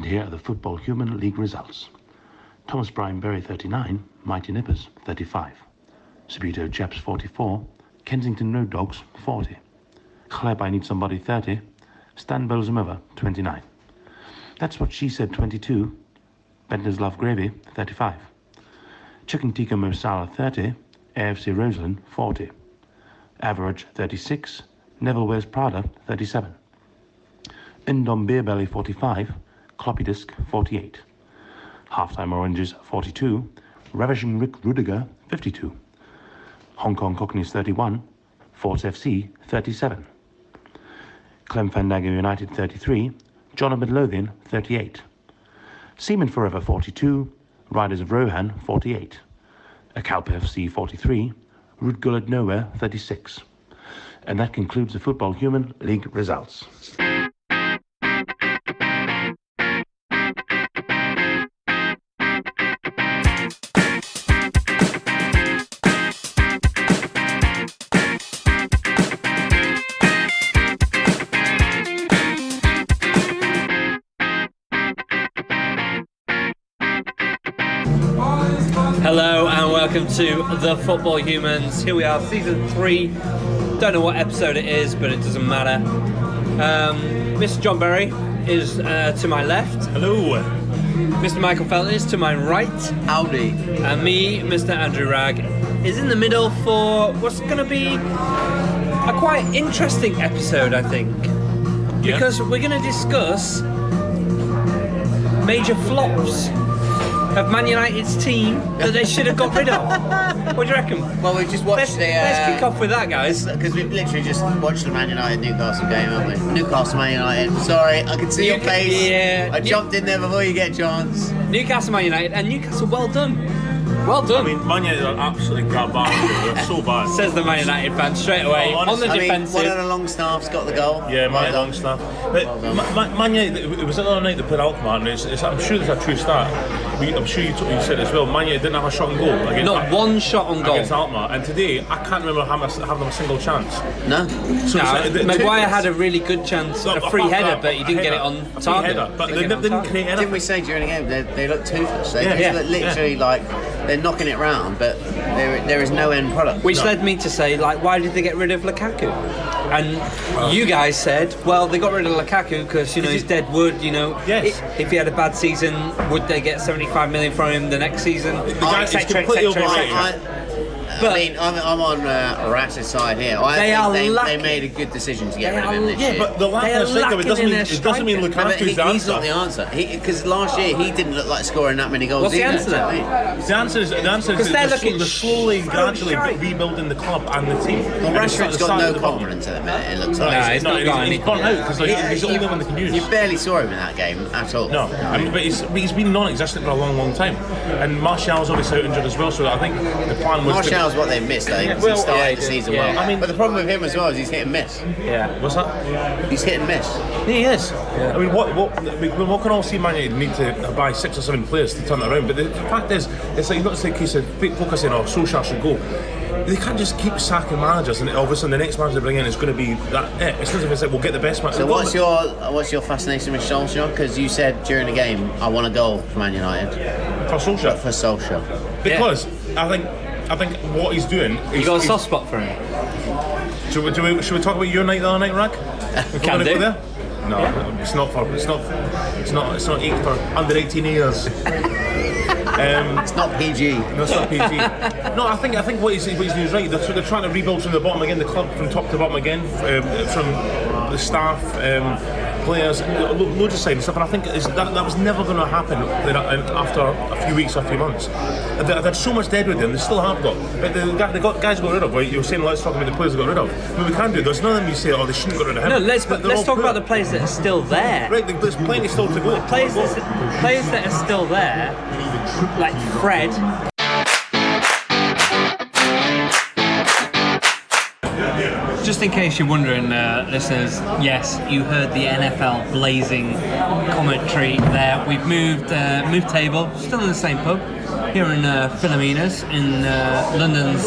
And here are the Football Human League results. Thomas Bryan Berry 39, Mighty Nippers 35. Subito Chaps 44, Kensington Road Dogs 40. Chleb I Need Somebody 30, Stan Bolzamova 29. That's What She Said 22, Benders Love Gravy 35. Chicken Tikka Masala 30, AFC Roseland 40. Average 36, Neville Wears Prada 37. Indom Beer Belly 45, Kloppy Disc 48. Halftime Oranges 42, Ravishing Rick Rudiger 52. Hong Kong Cockneys 31, Force FC 37. Clem Fandango United 33, John of Midlothian 38. Seaman Forever 42, Riders of Rohan 48. Akalpa FC 43, Root Gullard Nowhere 36. And that concludes the Football Human League results. Hello and welcome to The Football Humans. Here we are, season 3. Don't know what episode it is, but it doesn't matter. Mr. John Berry is to my left. Hello. Mr. Michael Felton is to my right. Howdy. And me, Mr. Andrew Ragg, is in the middle for what's going to be a quite interesting episode, I think. Yeah. Because we're going to discuss major flops of Man United's team that they should have got rid of. What do you reckon? Well, we've just watched Let's kick off with that, guys. because we've literally just watched the Man United Newcastle game, haven't we? Newcastle Man United. Sorry, I can see your face. Yeah. I jumped in there before you get a chance. Newcastle Man United, and Newcastle, well done. Well done. I mean, Man United are absolutely garbage. They're so bad. Says the Man United fan straight away. Oh, on the honestly, I mean, defensive. one of the long staffs got the goal. Yeah, Man Well United done. long stuff. But Man United, it was the other night they played Alkmaar, and I'm sure there's a true start. I'm sure you said as well, Man United didn't have a shot on goal against Not one shot on goal. against Alkmaar, and today I can't remember having them a single chance. No. So Maguire had a really good chance, a free header, but he didn't get it on target. But they didn't create anything. Didn't we say during the game they look toothless? They Yeah. look literally like they're knocking it round, but there is no end product. Which led me to say, like, why did they get rid of Lukaku? And you guys said, well, they got rid of Lukaku because, you know, he's dead wood, you know. Yes. If he had a bad season, would they get 75 million from him the next season? The guy is completely overrated. But- I mean, I'm on Rass's side here. I They think are they lacking- made a good decision to get They rid of are- him this yeah, year. But the lack They are of striker, lacking in their it doesn't mean striker. But Lukaku's the he's not the answer. answer. Because last year he didn't look like scoring that many goals. What's the either, answer then? do you know what I mean? The answer is Because they're looking they're slowly, so gradually shite. rebuilding the club and the team. Well, And it's Rashford's the got start no at the bottom. confidence at the minute, it looks No, like. he's not got he's any. burnt out because he's the only one they can use. You barely saw him in that game at all. No, I mean, but he's been non-existent for a long, long time. And Martial's obviously out injured as well, so I think the plan was Martial's what they missed, I think, because Well, he started yeah, the season yeah. well. I mean- but the problem with him as well is he's hit and miss. Yeah. What's that? He's hit and miss. Yeah, he is. I mean, what can all see Man United need to buy 6 or 7 players to turn it around? But the fact is, it's like not the case of focusing on Solskjaer should go. They can't just keep sacking managers, and obviously the next manager they bring in is going to be that it. It's not as if it's like we'll get the best manager. So what's your fascination with Solskjaer? Because you said during the game, I want a goal for Man United. for Solskjaer? For Solskjaer. Because I think what he's doing. You got a soft spot for him? Should we talk about your night the other night, Rag? Can Wanna do. go there? No, it's not 8 for under 18 years. It's not PG. No, it's not PG. No, I think what he's doing is right. They're trying to rebuild from the bottom again, the club from top to bottom again, from the staff, players, loads of side and stuff. And I think that was never going to happen after a few weeks or a few months. They've had so much dead with them, they still have got. But the guys got rid of. Right? You were saying let's talk about the players they got rid of. But we can do. There's none of them you say, they shouldn't get rid of him. No, let's But they're all talk poor. about the players that are still there. Right, there's plenty still to go. Players that are still there, like Fred. Just in case you're wondering, listeners, yes, you heard the NFL blazing commentary there. We've moved table, still in the same pub, here in Philomena's in London's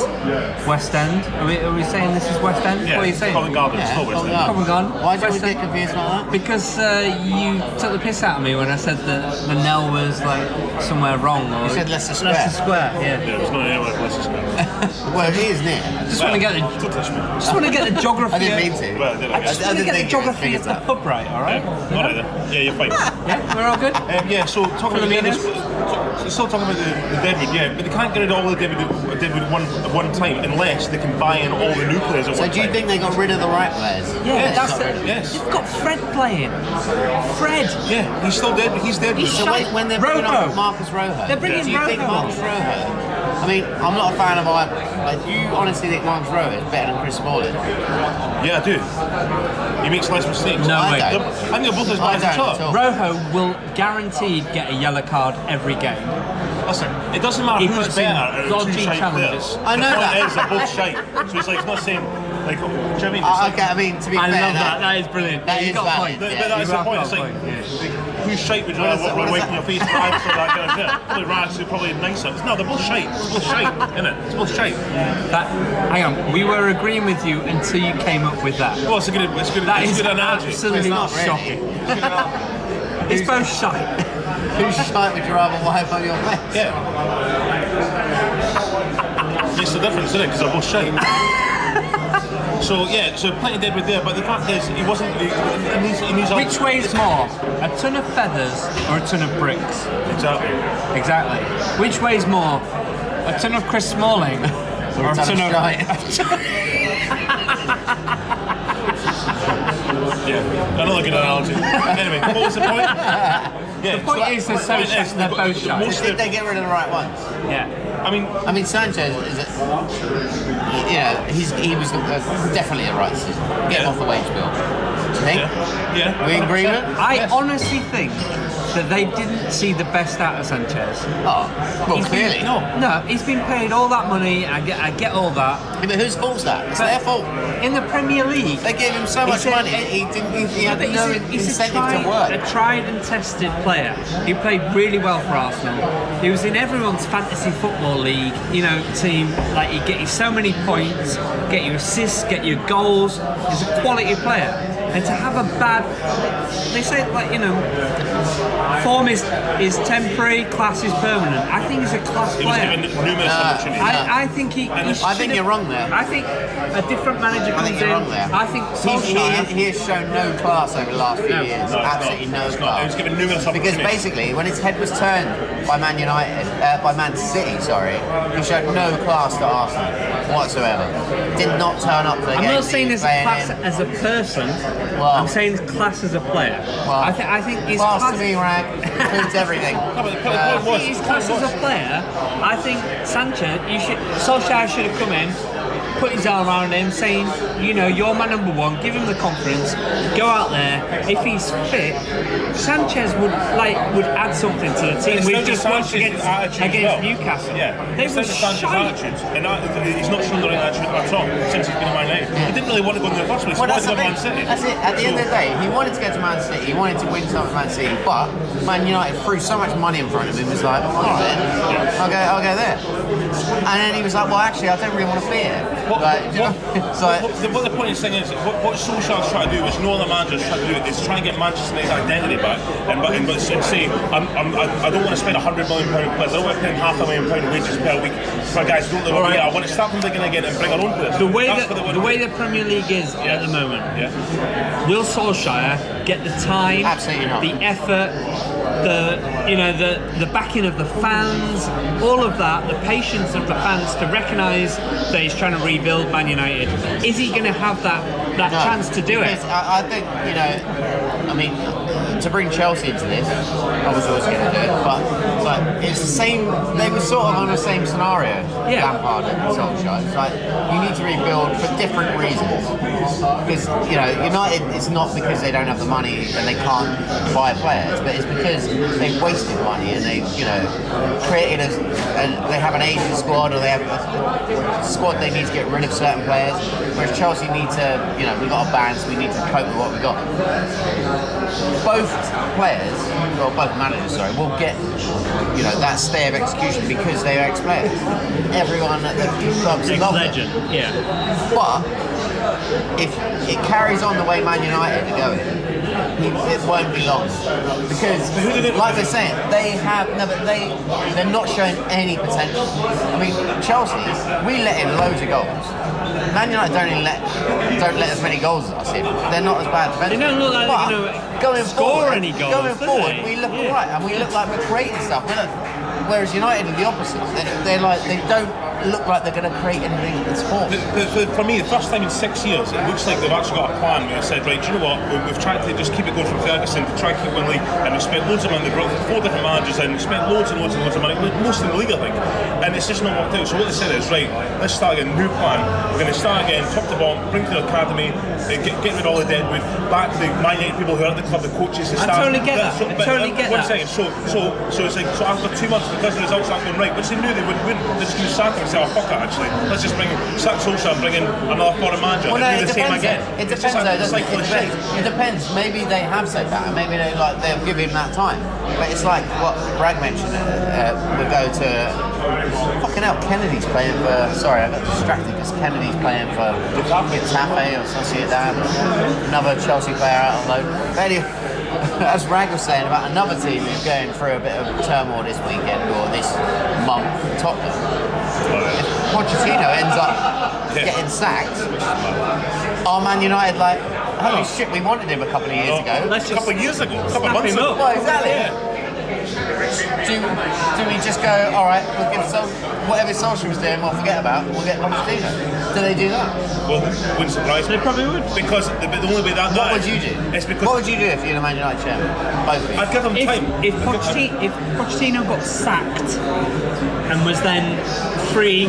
West End. Are we saying this is West End? Yeah, What are you saying? Covent Garden. Yeah, It's not West End. Covent Garden. Why do you West get End? confused about that? Because you took the piss out of me when I said that the Nell was like somewhere wrong. Or You said Leicester Square. Leicester Square, yeah. Yeah, it's not anywhere like Leicester Square. Well, it is near. Just want to get the Don't touch me. geography. I didn't mean to. Well, did I? I just Yeah. want to didn't get the think geography it of was the that. pub right. All right. All right then. Yeah, you're fine. Yeah, we're all good. Yeah, so talking about still talking about the Deadwood, yeah, but they can't get rid of all the Deadwood at one time unless they can buy in all the new players at So one do you time. think they got rid of the right players? Yeah, Yes, that's not it. really. Yes. You've got Fred playing. Fred. Yeah, he's still dead. He's dead. He's So when they're bringing Rojo. on Marcus Rojo, They're bringing do you think Rojo. Marcus Rojo? I mean, I'm not a fan of either. Like, do you honestly think Marcus Rojo is better than Chris Smalling? Yeah, I do. He makes less mistakes. No, I wait. don't. I think they're both as I bad as each don't other. at all. Rojo will guaranteed get a yellow card every game. Listen, it doesn't matter He who's puts in better at dodgy two shite challenges. players. I know the point that. is they're both shite. So it's like it's not saying like, do you know what I mean? It's like, Okay, I mean, to be I fair, love that. That is brilliant. that You is got a valid. point. but Yeah. that's the have point. got It's a like, point, whose shite would you What is rather that- what run away is from your that? face drive so that kind of shit? Probably Rodgers is probably nicer. No, they're both shite. It's both shite, isn't it? It's both shite. That, hang on, we were agreeing with you until you came up with that. Well, it's a good That it's is a good analogy. absolutely It's not really. shocking. It's both shite. Whose shite would you rather wipe on your face? Yeah. Makes a difference, doesn't it? Because they're both shite. So yeah, so plenty dead with there, but the fact is, he wasn't. He needs Which weighs more, a ton of feathers or a ton of bricks? Exactly. Exactly. Which weighs more, a ton of Chris Smalling or a ton of shite. Yeah, another good analogy. Anyway, what was the point? Yeah, The point is they're so point shite, they're both shite. most of Did they get rid of the right ones? Yeah. I mean, Sanchez is, he was definitely a right decision. Get him off the wage bill. Do you think? yeah. We in agreement? I honestly think that they didn't see the best out of Sanchez. Oh, well, He's clearly. been, no, he's been paid all that money. I get all that. Yeah, but whose fault's that? It's But their fault. In the Premier League, They gave him so much He's a- money. He had but no he's incentive to work. a tried and tested player. He played really well for Arsenal. He was in everyone's fantasy football league, team. Like he'd get you so many points, get you assists, get you goals. He's a quality player. And to have a bad, they say form is temporary, class is permanent. I think he's a class he was player. given numerous opportunities. I think he I think should've- you're wrong there. I think a different manager I comes think you're in. wrong there. I think He Solskjaer. has shown no class over the last few years. No, it's Absolutely not. no It's not. class. He was given numerous Because opportunities. basically, when his head was turned by Man City, he showed no class to Arsenal whatsoever. Did not turn up for the I'm games not he saying was as a playing class in. as a person. Well- I'm saying class as a player. Well, I think his class class. to me, Rag, includes everything. No, but the point I was, think his class as a player. I think Sanchez. Solskjaer should have come in, put his arm around him, saying, you're my number one. Give him the confidence. Go out there. If he's fit, Sanchez would add something to the team. It's We've not just just watched Sanchez's against attitude as well. Newcastle. Yeah, They it's were not just Sanchez's shite. attitude, and he's not shown the right attitude at all since he's been in Man United. He didn't really want to go in the first place. Well, He that's the wanted to go to thing. Man City. That's it. At the end of the day, he wanted to go to Man City. He wanted to win something at Man City, but Man United threw so much money in front of him. He was like, all right, then, I'll go there. And then he was like, well, actually, I don't really want to be here. What the point is saying is, what Solskjaer's trying to do, which no other manager's trying to do, is try and get Manchester United's identity back and say, I don't want to spend £100 million players, I don't want to pay £500,000 wages per week for guys who don't live over here. I want to start from the beginning again and bring our own players. The way That's that what they want the to way do. the Premier League is at the moment, Yeah. will Solskjaer get the time, Absolutely not. the effort, the backing of the fans, all of that, the patience of the fans to recognise that he's trying to rebuild Man United? Is he going to have that No, chance to do it? because I think, to bring Chelsea into this, I was always going to do it, but it's the same, they were sort of on the same scenario, Yeah. Lampard and Solskjaer. It's like, you need to rebuild for different reasons. Because, United, it's not because they don't have the money and they can't buy players, but it's because they've wasted money and they've, created they have an aging squad, or they have a squad they need to get rid of certain players, whereas Chelsea need to, we've got a ban, so we need to cope with what we've got. Both players, or both managers, sorry, will get that stay of execution because they are ex-players. Everyone at the clubs love them. Legend. Yeah. But if it carries on the way Man United are going, it won't be long because, like they're saying, they're not showing any potential. I mean, Chelsea, we let in loads of goals. Man United don't let as many goals as us in. They're not as bad defensively. They don't look like but going score any goals. Going forward, we look alright, and we look like we're creating stuff. Whereas United are the opposite. They don't look like they're going to create anything at score. For me, the first time in 6 years, it looks like they've actually got a plan where they said, right, do you know what, we've tried to just keep it going from Ferguson to try and keep winning league, and we've spent loads of money, they've brought 4 different managers in, we've spent loads and loads and loads of money, most in the league I think, and it's just not worked out. So what they said is, right, let's start again, new plan, we're going to start again, top to bottom, bring to the academy, get rid of all the deadwood, back the Man United people who are at the club, the coaches, the staff. I totally get that. One second, so it's like, so after 2 months, because the results aren't going right, which they knew they would win, they're just going to sack him and say, oh fuck it actually, let's just sack Solskjaer and bring in another foreign manager and do the same again. It depends though, doesn't it? It depends. Maybe they have said that, and maybe they'll give him that time. But it's like what Bragg mentioned. We go to fucking hell. Kennedy's playing for. Sorry, I got distracted because Kennedy's playing for Getafe or Sociedad. Another Chelsea player out on loan. But anyway, as Rag was saying about another team who's going through a bit of turmoil this weekend or this month, Tottenham. If Pochettino ends up getting sacked, are Man United like, holy shit, we wanted him a couple of years ago? A couple of years ago, a couple of months ago. Well, exactly. Do we just go, alright, we'll give whatever Solskjaer was doing, we'll forget about, we'll get Pochettino? Do they do that? Well, wouldn't surprise me. They probably would. Because the only way that What would you do? It's because what would you do if you're the Man United chairman? Both of you. I'd give them time. If Pochettino got sacked and was then free,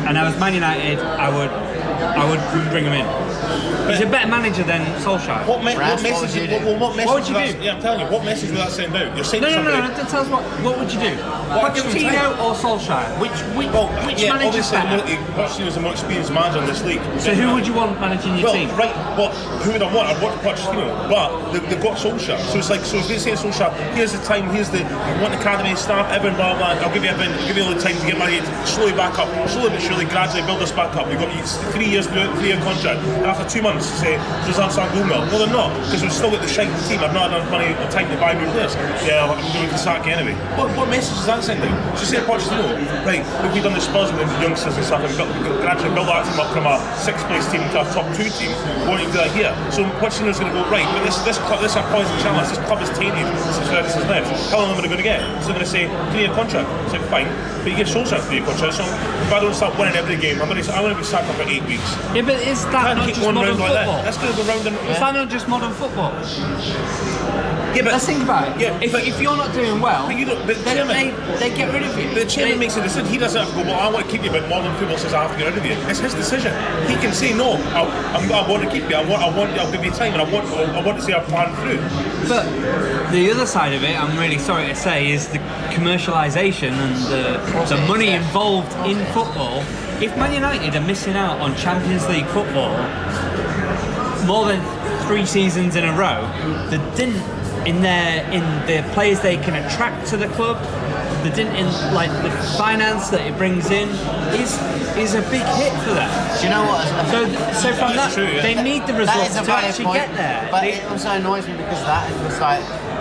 and I was Man United, I would bring him in. He's a better manager than Solskjaer. What message would you do? what message What would you do? Yeah, I'm telling you, what message would that send out? You're saying No. somebody... Tell us what would you do? Pochettino or Solskjaer? Which manager's better? Pochettino's a more experienced manager in this league. So who would you want managing your team? Right, but who would I want? I'd want Pochettino, but they've got Solskjaer. So it's like, so if they say Solskjaer, here's the time, we want academy staff, everyone, blah, blah, I'll give you all the time to get married, slowly back up, slowly but surely, gradually build us back up. We've got 3 years, 3-year contract, and after 2 months, say, results aren't going well. Well, they're not, because we've still got the shite team. I've not had enough money or time to buy new players. Yeah, I'm going to sack you anyway. What message is that sending? So say Pochettino, right, we've done the Spurs with the youngsters and stuff, and gradually build that team up from a 6th place team to a top 2 team. What do you do that here? So Pochettino's going to go, right, but this is a poison challenge. This club is tainted since Ferguson's left. How long am I going to get? So they're going to say, 3-year contract. It's like, fine, but you give Solskjaer a 3-year contract, so if I don't start winning every game, I'm going to be sacked up for 8 weeks. Yeah, but is that not just modern football? That's going to go round and Is that not just modern football? Yeah, but let's think about it. Yeah, if you're not doing well, but then they get rid of you. The chairman makes a decision. He doesn't have to go, well, I want to keep you, but modern football says I have to get rid of you. It's his decision. He can say no. I want to keep you. I'll give you time, and I want to see our plan through. But the other side of it, I'm really sorry to say, is the commercialisation and the money involved in football. If Man United are missing out on Champions League football more than 3 seasons in a row, they didn't in the players they can attract to the club, they didn't in like the finance that it brings in is a big hit for them. Do you know what? So from that, true, yeah. They need the results to actually point, get there. But it also annoys me because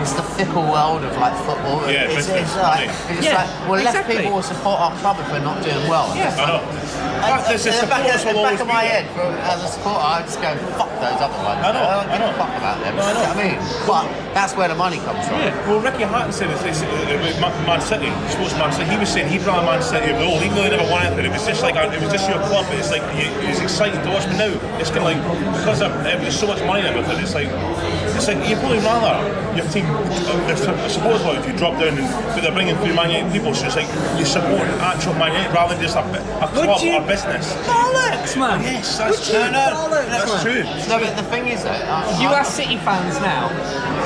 it's the fickle world of like football. Yeah, it's like well, less exactly. people will support our club if we're not doing well. Yeah. I know. In the back of my head, as a supporter, I just go, fuck those other ones. I know. I don't give a fuck about them. No, I know. You know what I mean? But that's where the money comes from. Yeah. Well, Ricky Hatton said it's Man City, sports Man City. He was saying he'd rather Man City over all, even though they never won anything. It was just like it was just your club. It's like it's exciting to watch. But now it's kind of like because there's so much money in everything. It's like you'd probably rather your team. I suppose if you drop down, but they're bringing through Man United people, so it's like you support actual Man United rather than just a club or a business. Bollocks, man! Yes, that's true. That's true. No, but the thing is, You ask City fans now,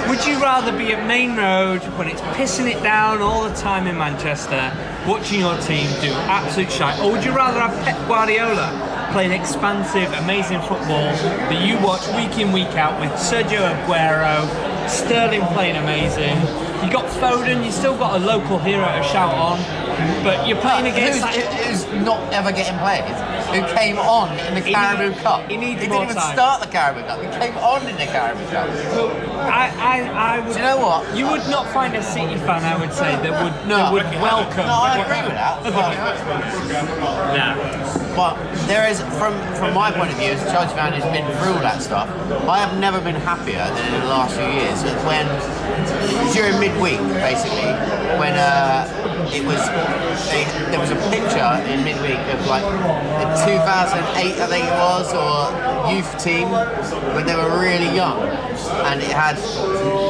would you rather be at Main Road when it's pissing it down all the time in Manchester, watching your team do absolute shite, or would you rather have Pep Guardiola playing expansive, amazing football that you watch week in, week out with Sergio Aguero, Sterling playing amazing. You got Foden. You still got a local hero to shout on, but you're playing against who's not ever getting played. Who came on in the Caribou Cup? He needs He more didn't even time. start the Caribou Cup. He came on in the Caribou Cup. I would. Do you know what? You would not find a City fan, I would say, that would welcome. No, I agree with that. But there is, from my point of view, as a Chelsea fan who's been through all that stuff, I have never been happier than in the last few years. When during midweek, basically, when there was a picture in midweek of like the 2008, I think it was, or youth team when they were really young, and it had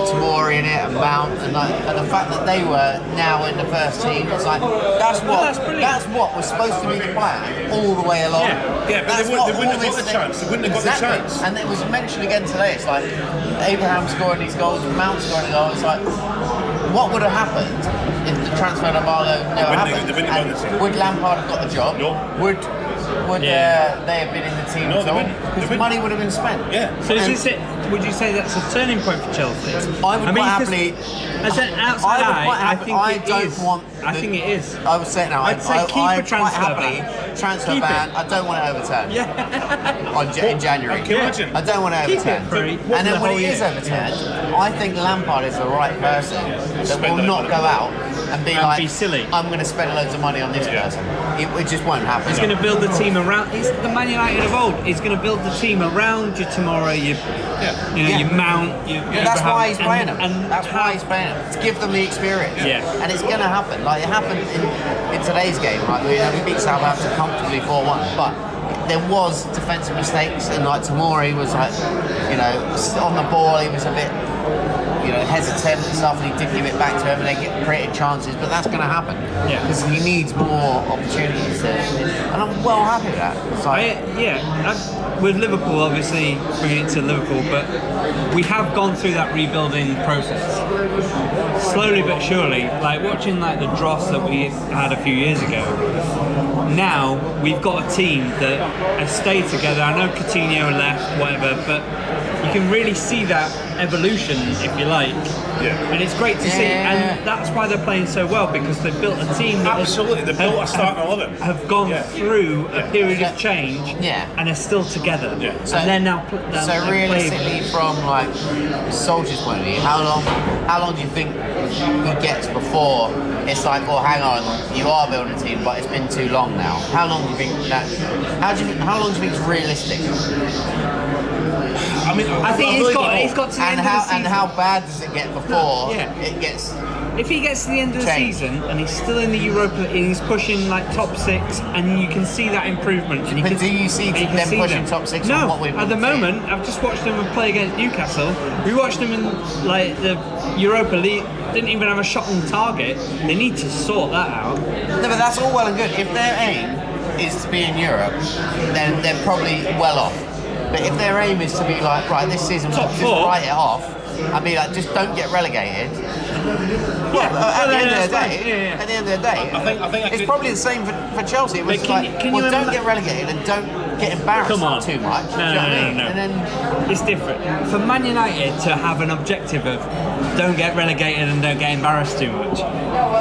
Tamori in it and Mount, and the fact that they were now in the first team, it's like that's what was supposed to be the plan all the way along. Yeah, but they wouldn't have got the chance. They wouldn't have got the chance. And it was mentioned again today. It's like Abraham scoring these goals, Mount scoring a goal. It's like, what would have happened if the transfer embargo never happened? And would Lampard have got the job? No. Would they have been in the team at all? Because money would have been spent. Yeah. So would you say that's a turning point for Chelsea? I would quite happily. As an outside eye, I think it is. I would say it now. I'd say keep a transfer ban. Transfer Keep ban. it. I don't want it overturned. In January. Can you imagine? I don't want it Keep it overturned. free. And then The when whole it is year. overturned, I think Lampard is the right person that will not go out and be silly. I'm going to spend loads of money on this person. It just won't happen. He's going to build the team around. He's the Man United of old. He's going to build the team around you tomorrow. Your Mount. That's why he's playing them. And That's why he's playing them. To give them the experience. Yeah. And it's going to happen. Like it happened in today's game. Like we beat Southampton comfortably 4-1, but there was defensive mistakes, and like Tamori was like, on the ball he was a bit, hesitant and stuff, and he did give it back to him, and they created chances. But that's going to happen because he needs more opportunities, and I'm well happy with that. So, with Liverpool, obviously bringing it to Liverpool, but we have gone through that rebuilding process slowly but surely. Like watching like the dross that we had a few years ago. Now we've got a team that has stayed together. I know Coutinho left, whatever, but you can really see that evolution, if you like. Yeah. And it's great to see, and that's why they're playing so well, because they've built a team that they've built a starting 11. Have gone through a period of change, and are still together. Yeah. So, and they're now. So realistically, from like Soldier's point of view, how long do you think he gets before it's like, oh, hang on, you are building a team, but it's been too long now? How long do you think that? How long do you think is realistic? I mean, I think he's got to the end of the season. And how bad does it get before it gets? If he gets to the end of the Change. season and he's still in the Europa and he's pushing like top 6, and you can see that improvement. And But do you see them pushing top 6? No, on what we've at the seen? moment I've just watched them play against Newcastle. We watched them in like the Europa League. Didn't even have a shot on target. They need to sort that out. No, but that's all well and good. If their aim is to be in Europe, then they're probably well off. But if their aim is to be like, right, this season we'll just write it off and be like, just don't get relegated. At the end of the day, I think it's probably the same for Chelsea. It was don't get relegated and don't get embarrassed too much. No. And then it's different. For Man United to have an objective of don't get relegated and don't get embarrassed too much,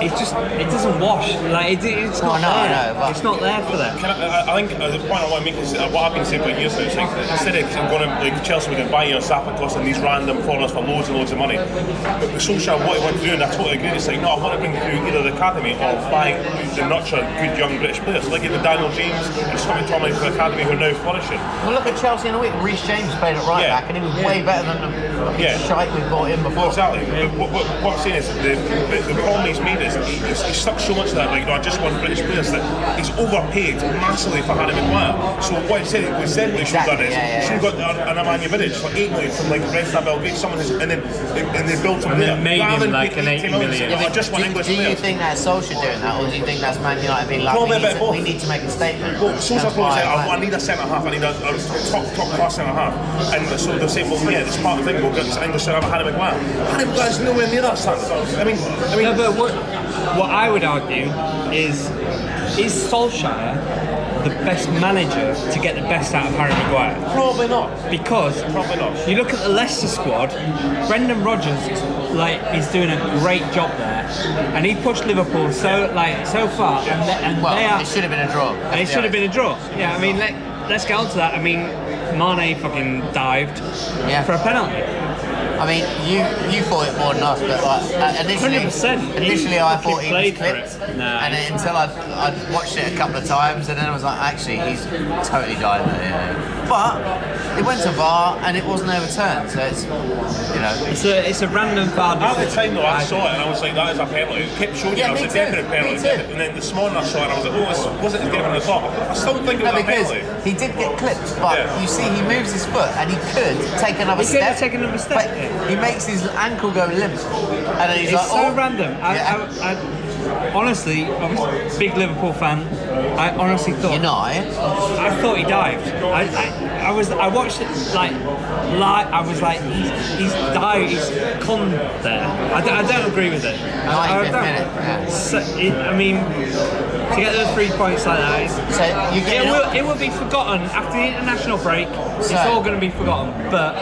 it doesn't wash. Like it's not there. It's not there for them. I think the point I want to make is what I've been saying for years now. It's like, instead of going to like Chelsea, we can buy your Sapa costing these random foreigners for loads and loads of money. But with Solskjaer, what he wants to do, and I totally agree, it's like, no, I want to bring through either the academy or buy the nurture good young British players. Like even Daniel James and Scott McTominay for the academy who are now flourishing. Well, look at Chelsea in a week. Reece James played at right back, and he was way better than the shite we brought in before. Exactly. What I'm saying is the problem he's made is he's stuck so much of that. Like, I just want British players that he's overpaid massively for Harry Maguire. So what he said, we should have done is should have got an Nemanja Vidic for 8 million from like Red Star Belgrade, someone who's, and they built him there. Made him like an 80 million. I just want English Do you players. think that's Solskjaer doing that, or do you think that's Man United being like, we need to make a statement? Well, Solskjaer's probably saying, I need a centre half, I need a top class centre half. And so they're saying, well, yeah, it's part of the thing, we'll get English centre half, Harry Maguire. Harry Maguire's nowhere near that standard. I mean, No, but what I would argue is Solskjaer the best manager to get the best out of Harry Maguire. Probably not. Because Probably not. you look at the Leicester squad, Brendan Rodgers is doing a great job there, and he pushed Liverpool so far, and Well, they are. it should have been a draw. And it should have been a draw. Yeah, I mean, let's get on to that. I mean, Mane fucking dived for a penalty. I mean, you thought it more than us, but initially, 100%. I thought he was played for clipped, it. Nah, and then until I watched it a couple of times, and then I was like, actually, he's totally dived there. Yeah. But it went to VAR, and it wasn't overturned, so it's it's a random VAR At the decision. time though, I saw it and I was like, that is a penalty. It kept showing Yeah, you, I was me a too. definite penalty. Me too. And then this morning I saw it and I was like, oh, this wasn't as given as I thought. I still think it No, was a because penalty. he did get clipped, but Yeah. you see, he moves his foot, and he could take another He could step. have taken another step, But yeah. he makes his ankle go limp, and then he's It's like, so oh. random. Yeah. I honestly, I was a big Liverpool fan. I honestly thought. You're not, eh? I thought he dived. I watched it like live. I was like, he's dived. He's con there. I don't agree with it. I 95th don't. minute, yeah. So, I mean, to get those 3 points like that, So you get it will be forgotten after the international break. It's So- all going to be forgotten. But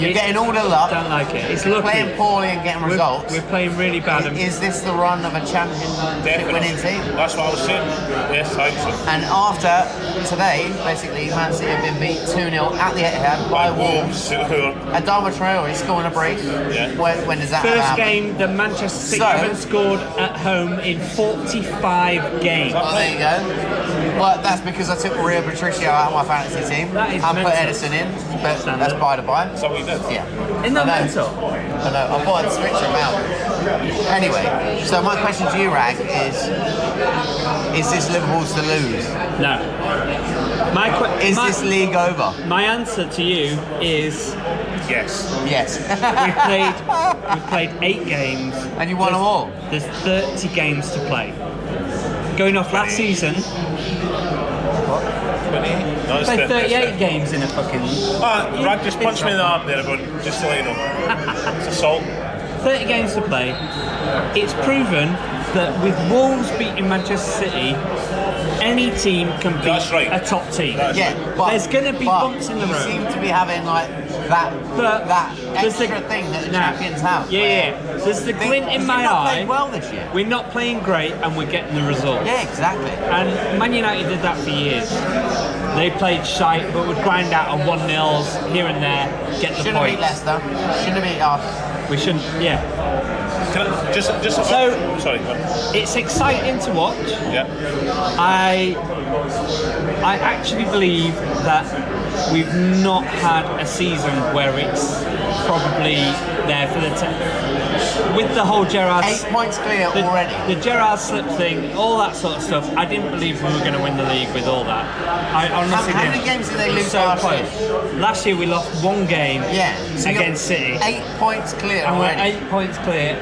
You're getting all the luck. Don't like it. It's lucky. Playing poorly and getting results. We're playing really bad. Is this the run of a championship winning team? That's what I was saying. Yes, I think so. And after today, basically, Man City have been beat 2-0 at the Etihad by Wolves. Who are Adama Traore scoring a brace. Yeah. When does that First happen? game that Manchester City So- haven't scored at home in 45 games. Well, there you go. Well, that's because I took Rio Patricio out of my fantasy team. That is I put mental. Edison in, but Standard. that's by the by. Is that what you did? Yeah. Isn't that I know. mental? I know. I thought I'd switch them out. Anyway, so my question to you, Rag, is this Liverpool's to lose? No. Is this league over? My answer to you is Yes. Yes. we've played 8 games. And you won them all? There's 30 games to play. Going off last season, 28? No, it's played 38 30. games in a fucking. Rad just punched me in the arm there, everyone, just to let you know. It's assault. 30 games to play. It's proven that with Wolves beating Manchester City, any team can beat That's right. a top team. That's Yeah, but There's going to be bumps in the you road. seem to be having like that there's extra thing that the Nah. champions have. Yeah. There's the glint in my not eye. played well this year. We're not playing great and we're getting the results. Yeah, exactly. And Man United did that for years. They played shite, but would grind out a 1-0s here and there, get the Shouldn't have beat points. Leicester. Shouldn't have beat us. We shouldn't, yeah. Can I just So- sorry, go on. It's exciting to watch. Yeah. I actually believe that we've not had a season where it's probably there for the with the whole Gerrard 8 points clear already. the Gerrard slip thing, all that sort of stuff. I didn't believe we were going to win the league with all that. I honestly How didn't. many games did they lose So last close. year? Last year we lost 1 game Yeah. So you're against City. 8 points clear And we're already. 8 points clear.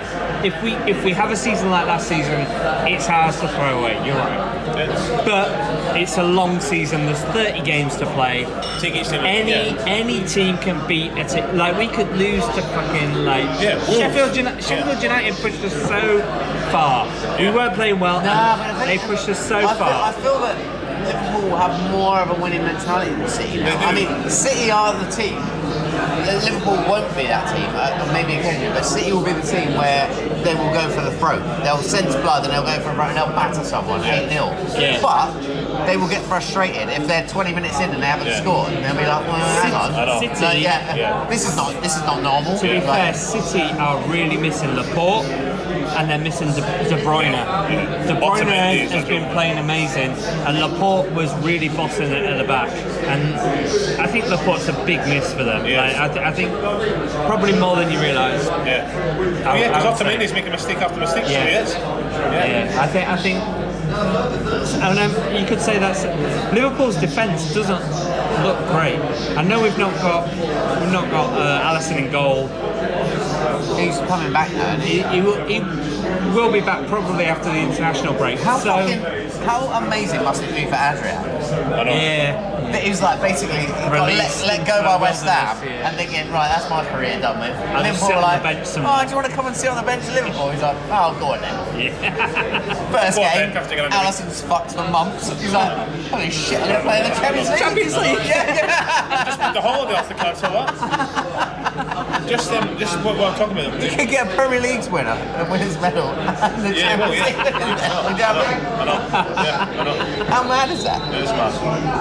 If we have a season like last season, it's ours to throw away. You're right. But it's a long season. There's 30 games to play. Take each team. Any team can beat a team. Like we could lose to fucking like Yeah. Sheffield United pushed us so far. We weren't playing well. Nah, and but I they think- pushed us so I far. feel that Liverpool have more of a winning mentality than City now. They do. I mean, City are the team. Liverpool won't be that team, maybe occasionally, but City will be the team where they will go for the throat. They'll sense blood and they'll go for the throat and they'll batter someone 8-0. Yeah. But they will get frustrated if they're 20 minutes in and they haven't scored. And they'll be like, well, hang on. I know. City, No, yeah. Yeah. This is not normal. to be Like, fair, City are really missing Laporte and they're missing De Bruyne. De Bruyne Ultimately, has been playing amazing and Laporte was really bossing it at the back. And I think Laporte's a big miss for them. Yes. Like, I think probably more than you realise. Yeah. Because ultimately he's making mistake after mistake. Yeah. So he is. Yeah, I think, and you could say that Liverpool's defence doesn't look great. I know we've not got Alisson in goal. he's coming back now. Isn't he? He will be back probably after the international break. How amazing must it be for Adrian? I know. Yeah. He was like basically he got let go by West Ham and thinking, right, that's my career done with. And Liverpool were like, oh, do you want to come and sit on the bench at Liverpool? He's like, oh, go on then. First game, Allison's fucked for months. He's like, holy shit, I'm going to play in the Champions League. Yeah. Just put the holiday off the cards, so what? Just what I'm talking about. You could get a Premier League's winner and win his medal. And the Champions League. I know. How mad is that? It is mad.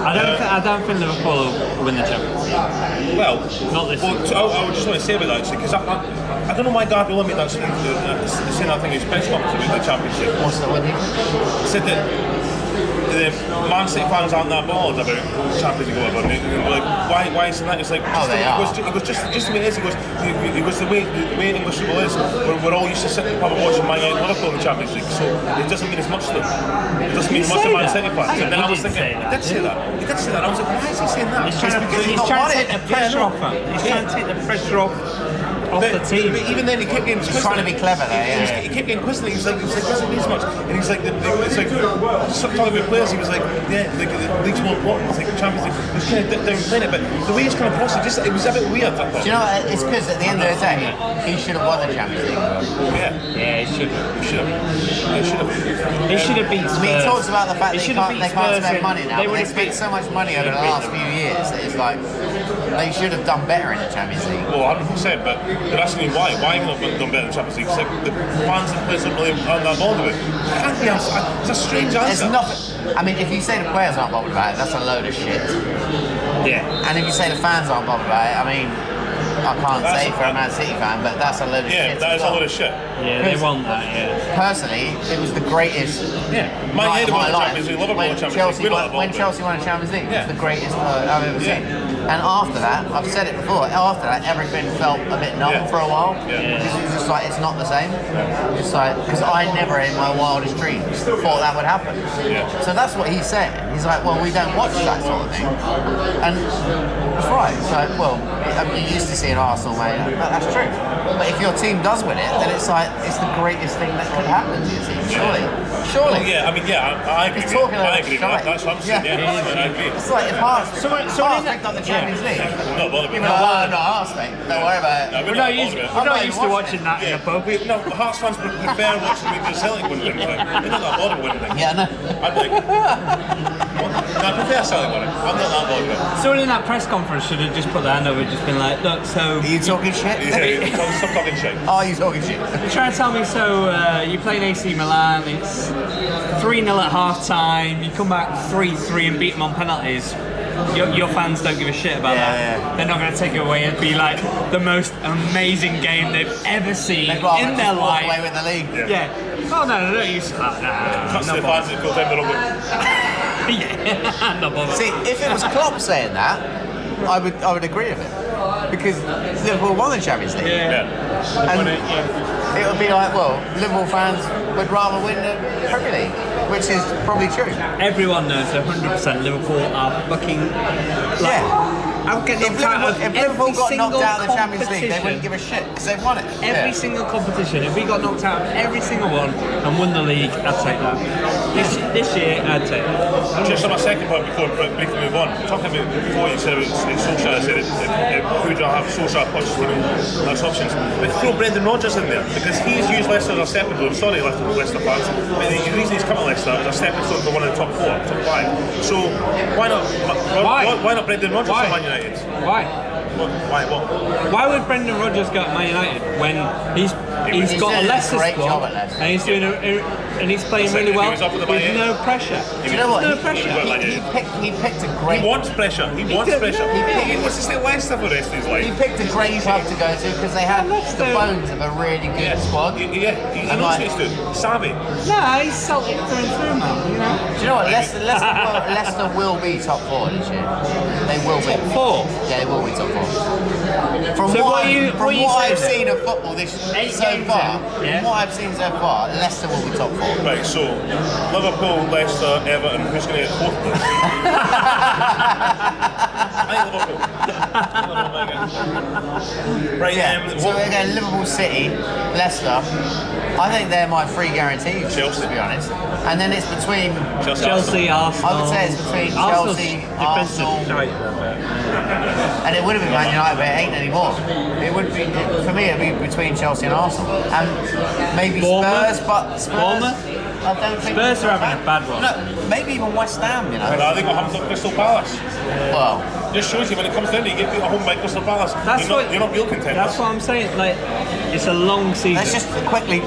I don't think Liverpool will win the Champions League. Well, not this season. I would just want to say about that actually, because I don't know why Guardiola made that saying that thing in his press conference about the Champions League. What's that with you? He said that the Man City fans aren't that bothered about Champions League or whatever. And like, why is that? It's like, he goes, just the way it is. He goes, the way English football is, we're all used to sitting in the pub and watching Man United Liverpool in the Champions League, so it doesn't mean as much to them. It doesn't mean as much to Man City fans. And then I was thinking, he did say that. I was like, why is he saying that? He's trying to take the pressure off him. He's trying to take the pressure off the team. But even then, he kept getting trying to be clever there. Yeah. He kept getting quizzing. He's like, doesn't mean as much. And he's like, it's like talking about players. He was like, yeah, the league's more important. It's like the Champions League. He was kind of downplaying it, but the way he's come across it, it was a bit weird. Do you know what? It's because at the end of the day, he should have won the Champions League. Yeah, he should have. He should have beat Spurs. I mean, he talks about the fact that they can't spend money now, but they spent so much money over the last few years that it's like they should have done better in the Champions League. Well, 100%, but they're asking me why have they not done better in the Champions League? It's like the fans and players don't really aren't that bothered with it. It can't be answered. It's a strange answer. It's nothing. I mean, if you say the players aren't bothered about it, that's a load of shit. Yeah. And if you say the fans aren't bothered about it, I mean, I can't say for a Man City fan, but that's a load of shit. Yeah, that is a load of shit. Yeah, they want that, yeah. Personally, it was the greatest night of my life when Chelsea won the Champions League. It was the greatest I've ever seen. And after that, I've said it before, after that everything felt a bit numb for a while. Because it was just like, it's not the same. Just like, because I never in my wildest dreams thought that would happen. So that's what he's saying. He's like, well, we don't watch that sort of thing. And that's right. So, well, I'm used to seeing Arsenal, mate. That's true. But if your team does win it, then it's like, it's the greatest thing that could happen to your team. Surely. Well, yeah, I mean, I agree. I agree. That's what I'm saying. I agree. It's like if Hearts picked up the Champions League. I'm not bothered with that. No, Hearts, mate. Don't worry about it. We're not used to watching that in a pub. No, Hearts fans prefer watching the Celtic win things. They're not that bothered with winning things. Yeah, no. I'd like. No, I prefer Celtic winning. I'm not that bothered with it. Someone in that press conference should have just put their hand over and just been like, look, so... Are you talking shit? Yeah, stop talking shit. Are you talking shit? You're trying to tell me, so you play in AC Milan, it's 3-0 at half-time, you come back 3-3 and beat them on penalties. Your fans don't give a shit about that. Yeah. They're not going to take it away and be like the most amazing game they've ever seen in their life. Away with the league. Yeah. Oh no, you start. That's the fans that go down the rubber. Yeah, not bothered. See, if it was Klopp saying that, I would agree with it. Because Liverpool won the Champions League. And it would be like, well, Liverpool fans would rather win the Premier League, which is probably true. Everyone knows 100% Liverpool are fucking If Liverpool got knocked out of the Champions League, they wouldn't give a shit because they've won it. Every single competition, if we got knocked out of every single one and won the league, I'd take that. This year, I'd take that. Just on my second point before we move on, talking about before you said about Solskjaer, I said who do I have Solskjaer, Pochettino, that's options. But throw Brendan Rodgers in there because he's used Leicester as a stepping stone. Sorry, Leicester fans, but the reason he's come to Leicester is a stepping stone for one of the top 4, top 5. So why not Brendan Rodgers for Man United? Why? Why? What? Why would Brendan Rodgers go to Man United when he's got a Leicester squad and he's doing and he's playing really well with no pressure? Do you know what? No pressure. He picked a great. He wants pressure. He wants pressure. He wants to stay Leicester for the rest of his life. He picked a great club to go to because they had the bones of a really good squad. He knows what he's doing. Savvy. No, he's Celtic through and through, man. You know. Do you know what? Leicester will be top 4 this year. They will be. Top 4. Yeah, they will be top 4. From so what I've seen of football this so far, Yeah. from what I've seen so far, Leicester will be top 4. Right, so Liverpool, Leicester, Everton, who's going to get 4th place? I think Liverpool. Right, Yeah. So what, we're going Liverpool, City, Leicester. I think they're my 3 guarantees, Chelsea. to be honest. And then it's between. Chelsea, Arsenal. I would say it's between Arsenal's Chelsea, defensive Arsenal, shite, and it would have been Man United, but it ain't anymore. It would be for me. It'd be between Chelsea and Arsenal, and maybe Bournemouth? Spurs. But Spurs, Bournemouth? I don't think Spurs are having a bad one. No, maybe even West Ham. You know. I think what happens at Crystal Palace. Well, Just shows you when it comes down to it, you get beat at home by Crystal Palace. That's You're not real contenders. That's what I'm saying. Like, it's a long season. let's just quickly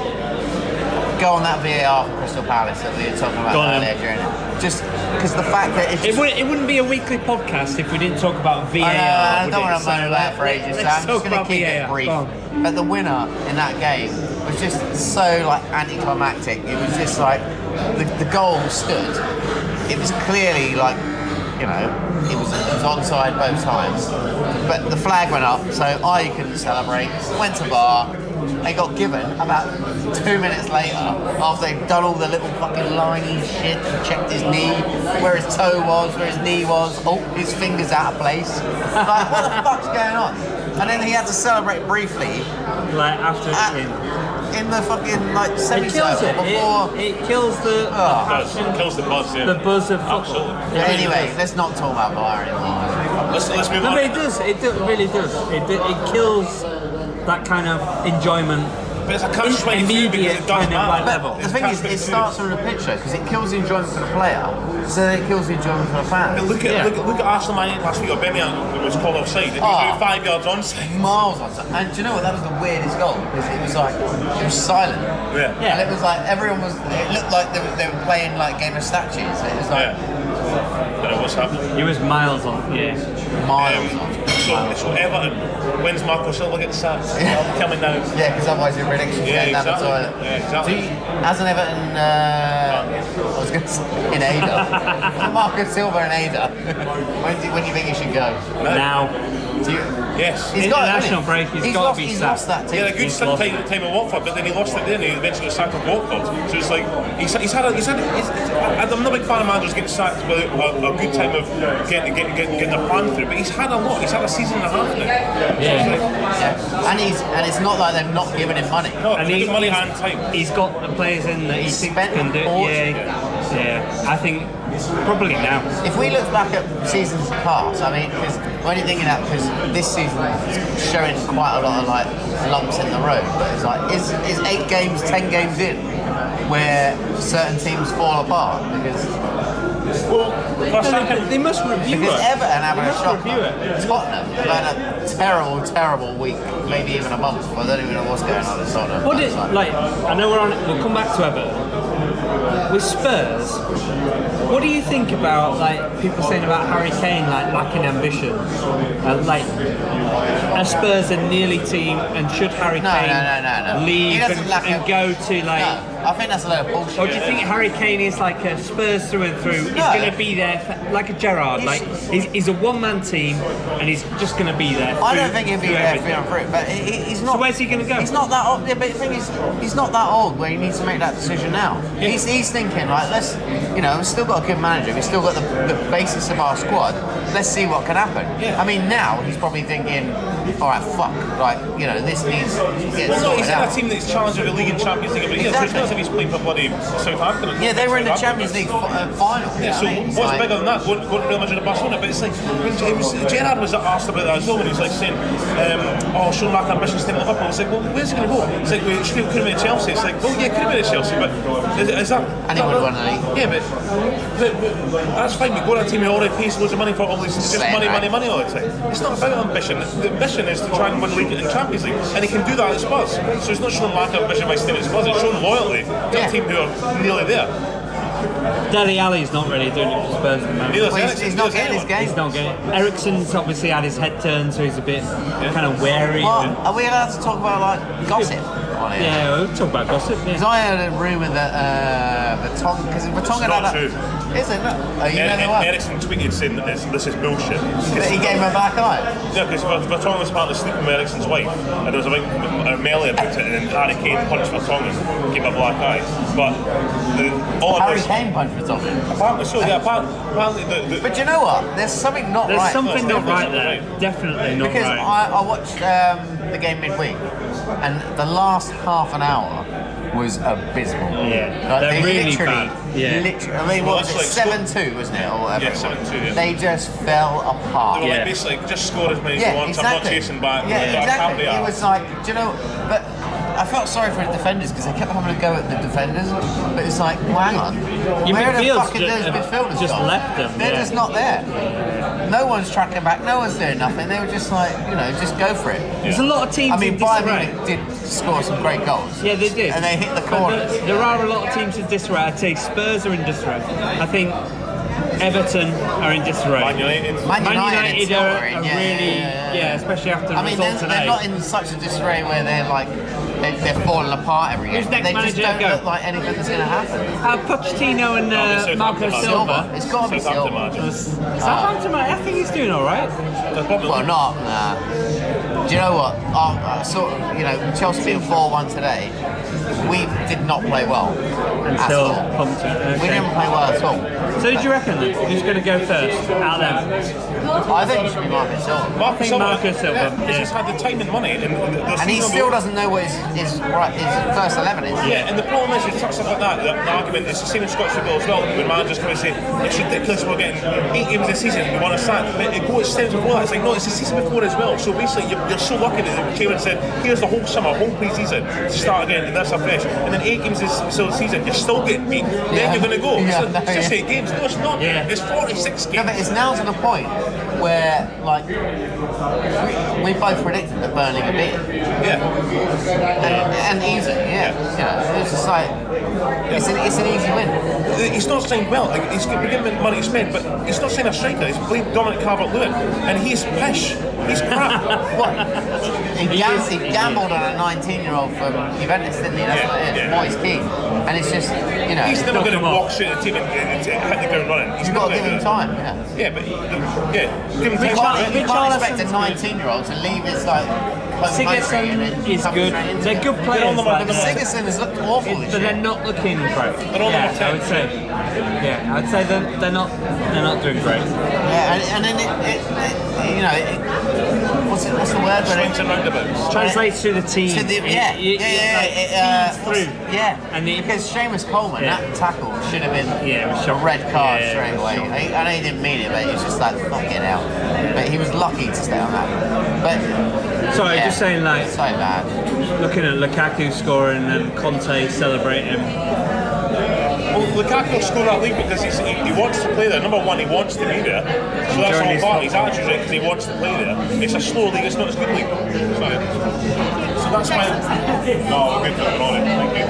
go on that VAR for Crystal Palace that we were talking about Go on, earlier during it. Just because the fact that it's It wouldn't be a weekly podcast if we didn't talk about VAR. I don't would want it? to moan about it for ages, so let's I'm just talk going to about keep it VAR. brief. Go on. But the winner in that game was just so like anticlimactic. It was just like the goal stood. It was clearly like, you know, it was onside both times. But the flag went up, so I couldn't celebrate. Went to VAR. They got given about 2 minutes later after they'd done all the little fucking liney shit and checked his knee, where his toe was, where his knee was. Oh, his finger's out of place. Like, what the fuck's going on? And then he had to celebrate briefly Like after in the fucking like it kills semicircle it. before. It kills the Kills the buzz, yeah. the buzz of football. Absolutely. Anyway, let's not talk about VAR anymore. Let's move No, on. but it does. It really does. It kills that kind of enjoyment. But it's a catch-22 immediate because it does kind of like matter. level. The thing is, it starts from the picture because it kills the enjoyment for the player, so then it kills the enjoyment for the fans. Look at Arsenal Man last week, or Birmingham was called offside. It was 5 yards onside. Miles on time. And do you know what? That was the weirdest goal because it was like it was silent. Yeah. And it was like everyone was. It looked like they were playing like Game of Statues. It was like Don't know what's happening. It was miles on. Yeah. miles on. So Everton, when's Marco Silva get sacked? Coming down. Yeah, because otherwise your predictions Yeah, get down the exactly. toilet. Yeah, exactly. Do you, as an Everton, I was going to say in Ada, Marco Silva in Ada. when do you think he should go? Now. Do you, Yes. he's got International break, he's got to be He's sacked. lost that He team. had a good He's lost time at Watford, but then he lost it there and he eventually got sacked with Watford. So it's like, I'm not a big fan of managers getting sacked with a good time of getting a plan through, but he's had a lot. He's had a season and a half now. Yeah. So it's like, Yeah. And it's not like they've not given him money. no, And and he- money and time. He's got the players in that he thinks spent can do. a fortune. Yeah. I think probably now. If we look back at seasons past, I mean, because we're only thinking that because this season is showing quite a lot of like lumps in the road. But it's like, is 8 games, 10 games in where certain teams fall apart because They must review because it. Everton having a must shock. review it. Tottenham have had a terrible week, maybe even a month. I don't even know what's going on in Tottenham. What did like? I know we'll come back to Everton. With Spurs, what do you think about like people saying about Harry Kane like lacking ambition? Like, are Spurs a nearly team, and should Harry Kane No. leave He doesn't lack and go to like? No, I think that's a load of bullshit. Or do you think Harry Kane is like a Spurs through and through? He's No. going to be there like a Gerrard. Like he's a one-man team, and he's just going to be there. I through- don't think he'll be through there everything. through and through, but he's not. So where's he going to go? He's not that old. Yeah, but the thing is, he's not that old where he needs to make that decision now. He's thinking like, we've still got a good manager. We've still got the basis of our squad. Let's see what can happen. Yeah. I mean, now he's probably thinking, all right, fuck, like this needs to get Well, no, sorted he's in a out. team that's challenged with the league and Champions League every year. So it's not as if he's playing for bloody Southampton. Yeah, they were in the Champions League final. Yeah, so what's bigger than that? Going to Real Madrid and Barcelona? But it's like, Gerrard was asked about that as well when he was like saying, Sean Mark ambitions to Liverpool. It's like, well, where's he going to go? It's like, well, should have been at Chelsea. It's like, well, yeah, could have been at Chelsea, but is that... And he would have won the league. Yeah, but that's fine. We go to a team who already pays loads of money for all these, just Same, money all the right? time. It's not about ambition. The ambition is to try and win the league and Champions League, and he can do that at Spurs. So it's not showing lack of ambition by staying at Spurs. It's showing loyalty to a team who are nearly there. Dele Alli's not really doing it for Spurs at the moment. Neither is Well, Eriksen, he's neither not is getting his anyone. game. He's not getting. Ericsson's obviously had his head turned, so he's a bit kind of wary. Well, are we allowed to talk about like gossip? on here. Yeah, we'll talk about gossip. Because Yeah. I heard a rumour that because Vertonghen not had true. Is it not? Oh, you know the one? Ericsson tweeted saying that this is bullshit. That he gave him a black eye. Yeah, because Vertonghen was apparently sleeping with Ericsson's wife, and there was a big melee about it, and then Harry Kane punched Vertonghen, gave him a black eye. But all of Harry this, Kane punched Vertonghen. apparently so, yeah, apparently But you know what? There's something not There's right. something not right definitely there. not Definitely not Because right. I watched the game midweek, and the last half an hour was abysmal. Yeah, they're they really literally, bad. Yeah. literally, I mean, Well, what was it, it's like 7-2, wasn't it, or whatever? Yeah, 7-2, yeah. They just fell apart. They were Yeah. like basically just score as many as you Yeah, want. exactly. I'm not chasing back. Yeah, I can't exactly. be It arsed. was like, do you know? But I felt sorry for the defenders because they kept having to go at the defenders. But it's like, well, hang on, Your where are the midfield's fucking ju- those midfielders just gone? left them, They're yeah. just not there. No one's tracking back. No one's doing nothing. They were just like, just go for it. There's a lot of teams I mean, in Bayern disarray. Munich did score some great goals. Yeah, they did. And they hit the But corners. there are a lot of teams in disarray. I'd say Spurs are in disarray. I think Everton are in disarray. Man United. Man Man United United still are are in, really, especially after the I mean, result they're today. not in such a disarray where they're like they're falling apart every game. Who's next They just manager don't go? look like anything's going to happen. Pochettino and Southampton Marco manager. Silva. It's got to be Southampton Silva. manager. Southampton, mate, I think he's doing all right. Well, not. Do you know what? Chelsea being 4-1 today, we did not play well at Until all. Compton. We didn't play well at all. So who do you reckon then? Who's going to go first out of them? I think it should be Marco Silva. I think Marco Silva, Yeah, he's yeah. just had the time and money, and And he still doesn't know what his first 11 is. Yeah, and the problem is, it's something like that. The argument is the same in Scottish football as well. When managers come and say it's ridiculous, we're getting 8 games this season, we want to sack. But it goes steps before that. It's like no, it's the season before as well. So basically, you're so lucky that the chairman said, here's the whole summer, whole pre-season to start again, and that's afresh. And then 8 games this season, you're still getting beat. Then you're going to go. Yeah, It's just 8 games. No, it's not. Yeah. It's 46 No, games. but it's now to the point where, like, we both predicted that Burnley would beat it. Yeah. And easy, yeah. It's just like, it's an easy win. He's not saying well. Like, he's been given money to spend, but he's not saying a striker. He's playing Dominic Calvert-Lewin, and he's pish. He's crap. What? He gambled on a 19-year-old from Juventus, didn't he? That's what it is. Yeah. Moise Keane. And it's just, He's never going to him off. walk straight at the team and hit the ground running. He's you've got never to give gonna him do it. time, yeah. Yeah, but give him You time. can't expect a 19-year-old to leave his, like, home country and then Sigerson is come good. straight into They're it. good players. Like, Sigerson has looked awful this but they're year. not looking great. They're on Yeah, number I would 10. say. Yeah, I'd say they're not doing great. Yeah, and then what's the word? When Swings and roundabouts. Translates to the team. To the, It feeds through. Yeah, And the- because Seamus Coleman, Yeah. that tackle should have been Yeah, it was a shocking. red card Yeah, straight it was away. shocking. I know he didn't mean it, but he was just like fucking hell. But he was lucky to stay on that. But Sorry, yeah, just saying, like, so bad. looking at Lukaku scoring and Conte celebrating. Well, Lukaku scored that league because he wants to play there. Number one, he wants to be there. So that's Journey's all part. not- His attitude's right because he wants to play there. It's a slow league. It's not as good league. Sorry. So that's why. No, we're good. We're on it. Thank you.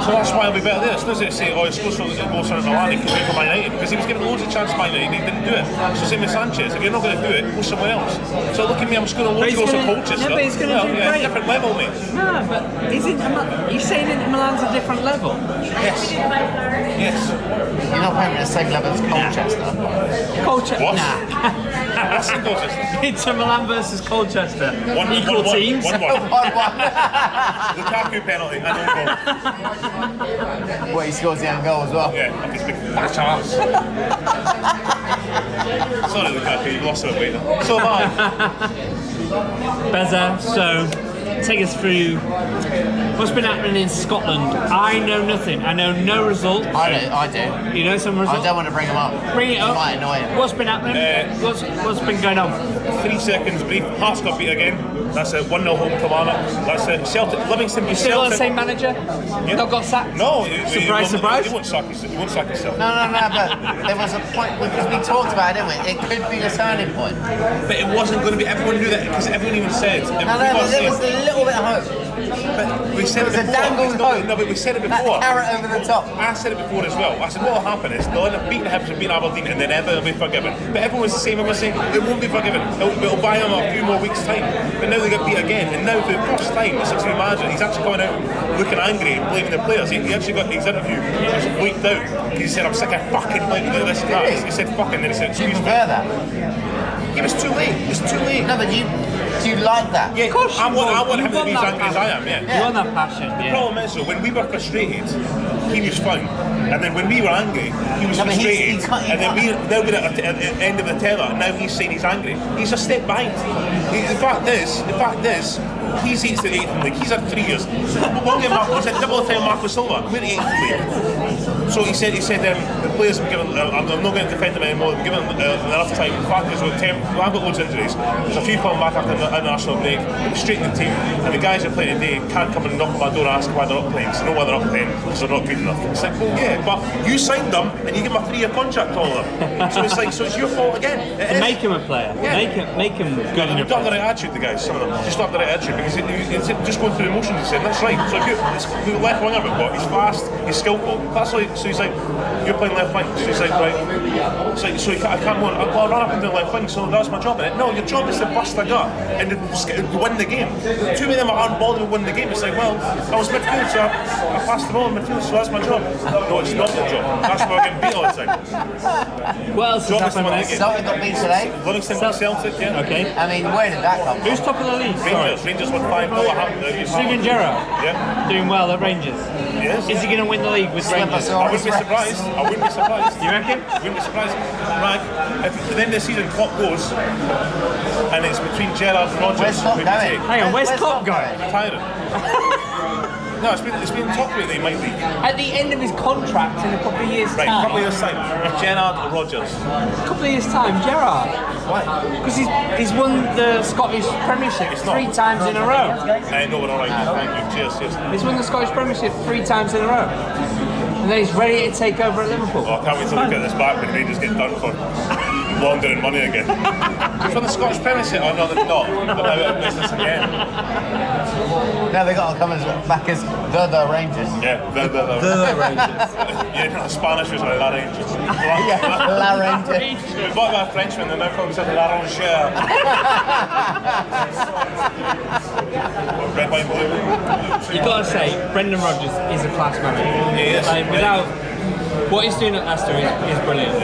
So that's why it'll be better there. It's not to say, oh, it's supposed to go for Milan because he's for Man United, because he was given loads of chances by United and he didn't do it. So same with Sanchez. If you're not going to do it, go somewhere else. So look at me, I'm scoring loads of goals for Colchester. Yeah, but he's going to do yeah, great. different level, mate. No, but he's saying Inter Milan's a different level. Yes. Yes. You're not playing at the same level as Colchester. Colchester. What? Nah. That's the Colchester. Inter Milan versus Colchester. Equal 1-1. teams. 1-1. 1-1. Lukaku penalty and own goal. Well, he scores the own goal as well. Yeah, like his big fat ass. Sorry, Lukaku, you lost a bit of weight. So have I. Beza, so take us through what's been happening in Scotland. I know nothing. I know no results. I do. You know some results? I don't want to bring him up. Bring it up. Might annoy him. What's been happening? What's been going on? 3 seconds brief. Hearts got beat again. That's it. 1-0 home to Kilmarnock. That's it. Celtic. Livingston. Still Celtic. the same manager? Not got sacked? No. Surprise, surprise. He won't sack himself. No, but there was a point, because we talked about it, didn't we? It could be the turning point. But it wasn't going to be. Everyone knew that because everyone even said. No, but there was a little bit of hope. But we said It was it a before. dangled hope. No, but we said it That before. carrot over the top. I said it before as well. I said what will happen is they'll end up beating Hibs and beating Aberdeen, and then everything will be forgiven. But everyone was the same. Everyone was saying it won't be forgiven. It'll buy them a few more weeks' time. But now they get beat again, and now for the first time, it's actually imagine he's actually going out looking angry and blaming the players. He actually got his interview. He was bleeped out. He said, "I'm sick of fucking like this and that." He said fucking, then he said, Do you "Excuse me." prefer that? He was too late. It's too late. No, but do you like that? Yeah, Of course I you want will. him to You be as want angry that as I am. Yeah. You want that passion, The yeah. problem is though, when we were frustrated, he was fine, and then when we were angry, he was No, but frustrated, he can't- and then now we're at the end of the tether. Now he's saying he's angry. He's a step behind. The fact is, he's 8th in the 8th league. He's had 3 years. He's had double the time Marco Silva. We're 8th league. So he said the players have given. I'm not going to defend them anymore. They've given enough time. The fact is, I've got loads of injuries. There's a few coming back after the international break. We're straight in the team, and the guys who are playing today can't come and knock on my door and ask why they're not playing. So know why they're not playing because they're not good enough. It's like, well, yeah, but you signed them and you give them a 3-year contract, all of them. So it's like, so it's your fault again. It is. Make him a player. Yeah. Make him good They've enough. got the right attitude, the guys, some of them. Just not the right attitude because it's just going through the motions. He said, that's right. So if you're left winger, but what? He's fast, he's skillful. That's like, so he's like, you're playing left wing. So he's like, right. It's like, so I can't go on. I'll run up into the left wing, so that's my job. No, your job is to bust a gut and to win the game. The two of them aren't bothered to win the game. It's like, well, I was midfield, so I passed the ball in midfield, so that's my job. No, it's not your job. That's why I'm getting beat all the time. What else has Job is to happened win the next? game. Celtic got beat today. Livingston beat Celtic, yeah. Okay. I mean, where did that come from? Who's top of the league? Rangers won 5-0. Steven Gerrard. Yeah. Doing well at Rangers. Yes. Is he going to win the league with Rangers? I wouldn't be surprised. You reckon? I wouldn't be surprised. Right. If at the end of the season Klopp goes, and it's between Gerrard and Rodgers, Where's Klopp who do you going? take? Hang on, where's Klopp going? Retiring. No, it's been talked about that he might leave. At the end of his contract in a couple of years' Right, a couple of time. years time. Gerrard or Rodgers. A couple of years' time, Gerrard. Why? Because he's won the Scottish Premiership It's not. 3 times in a row. No, we're all right. Thank you. Cheers. He's won the Scottish Premiership 3 times in a row. And then he's ready to take over at Liverpool. Oh, I can't wait to look at this back when Rangers get done for laundering money again. For the Scottish Premiership, oh no, they're not. They're now out of business again. No, they got to come back as the Rangers. Yeah, The Rangers. yeah, not Spanish was like La Rangers. Yeah, La Rangers. We bought by a Frenchman, they're now calling themselves La Rangers. Red, white, blue. You got to say, Brendan Rodgers is a class manager. He is. Like, without what he's doing at Leicester is brilliant.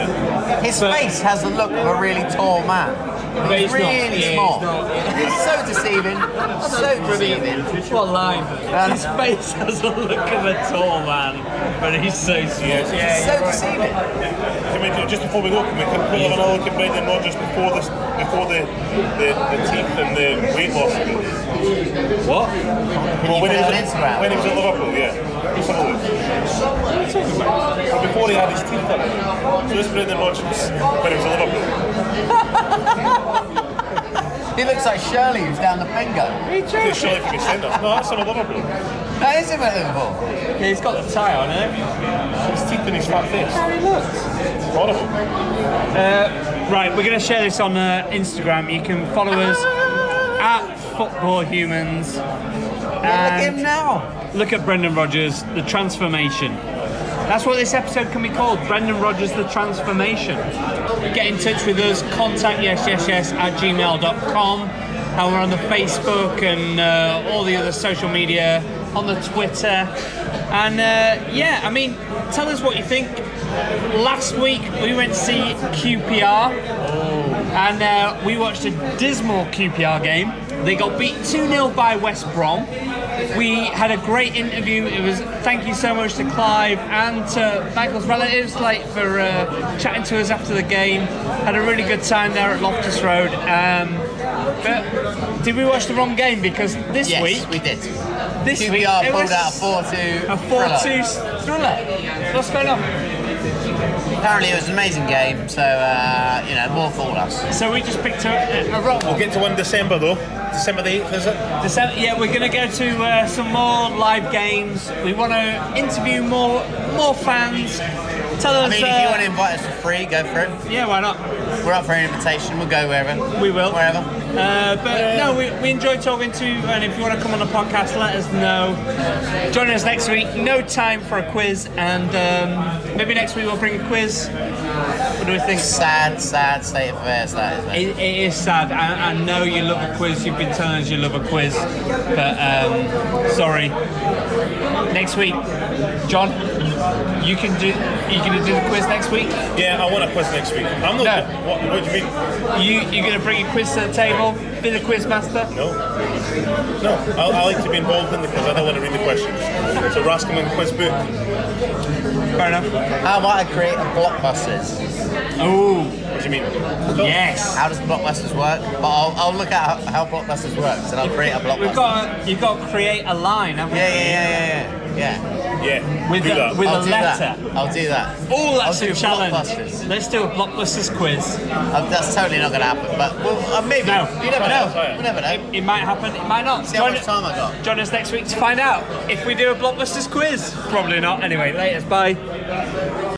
His But- face has the look of a really tall man. But He's he's not. really Yeah, small. he's not. It's so deceiving. So deceiving. What line? His face has the look of a tall man, but he's so small. Yes. So deceiving. Can we, just before we go, can we have another look at Brendan Rodgers before the teeth and the weight loss? What? Well, put it on Instagram? When he was at Liverpool, yeah. Just have a look. Well, before he had his teeth done. So this is Brendan Rodgers when he was at Liverpool. He looks like Shirley who's down the bingo. He's surely from his centre. No, that's him at Liverpool. That is him at Liverpool. Yeah, he's got the tie on, eh? His teeth in his fat face. How he looks. Horrible. Right, we're going to share this on Instagram. You can follow us at Football Humans. Look at him And now. look at Brendan Rodgers, the transformation. That's what this episode can be called, Brendan Rodgers, the transformation. Get in touch with us, contact yes@gmail.com. And we're on the Facebook and all the other social media, on the Twitter. And yeah, I mean, tell us what you think. Last week we went to see QPR and we watched a dismal QPR game. They got beat 2-0 by West Brom. We had a great interview. It was thank you so much to Clive and to Michael's relatives for chatting to us after the game. Had a really good time there at Loftus Road. But did we watch the wrong game? Because this Yes, week, we did. this week QPR it pulled was out a 4-2 a 4-2 thriller. What's going on? Apparently it was an amazing game, so more for us. So we just picked a roll. We'll get to 1 December though. December the 8th, is it? Yeah, we're going to go to some more live games. We want to interview more fans. Tell us. I mean, if you want to invite us for free, go for it. Yeah, why not? We're up for an invitation. We'll go wherever. We will. Wherever. But no, we enjoyed talking to you, and if you want to come on the podcast, let us know. Join us next week. No time for a quiz, and maybe next week we'll bring a quiz. What do we think? Sad state of affairs that is, mate. It is sad. I know you love a quiz. You've been telling us you love a quiz, but sorry. Next week, John, you can do. Are you going to do the quiz next week? Yeah, I want a quiz next week. I'm not. No. What do you mean? You're going to bring a quiz to the table? Be the quiz master? No. I like to be involved in the quiz. I don't want to read the questions. So Raskelman quiz book. Fair enough. How about I create a Blockbusters? Oh, What do you mean? yes. How does Blockbusters work? But I'll look at how Blockbusters works and I'll create a Blockbuster. You've got to create a line, haven't you? Yeah. Yeah. With do a, that. with I'll a do letter. that. I'll do that. Oh, that's I'll a do challenge. Blockbusters. Let's do a Blockbusters quiz. That's totally not going to happen, but maybe. No. You never know. Try it. You never know. It might happen, it might not. See how much time I got. Join us next week to find out if we do a Blockbusters quiz. Probably not. Anyway, later. Bye.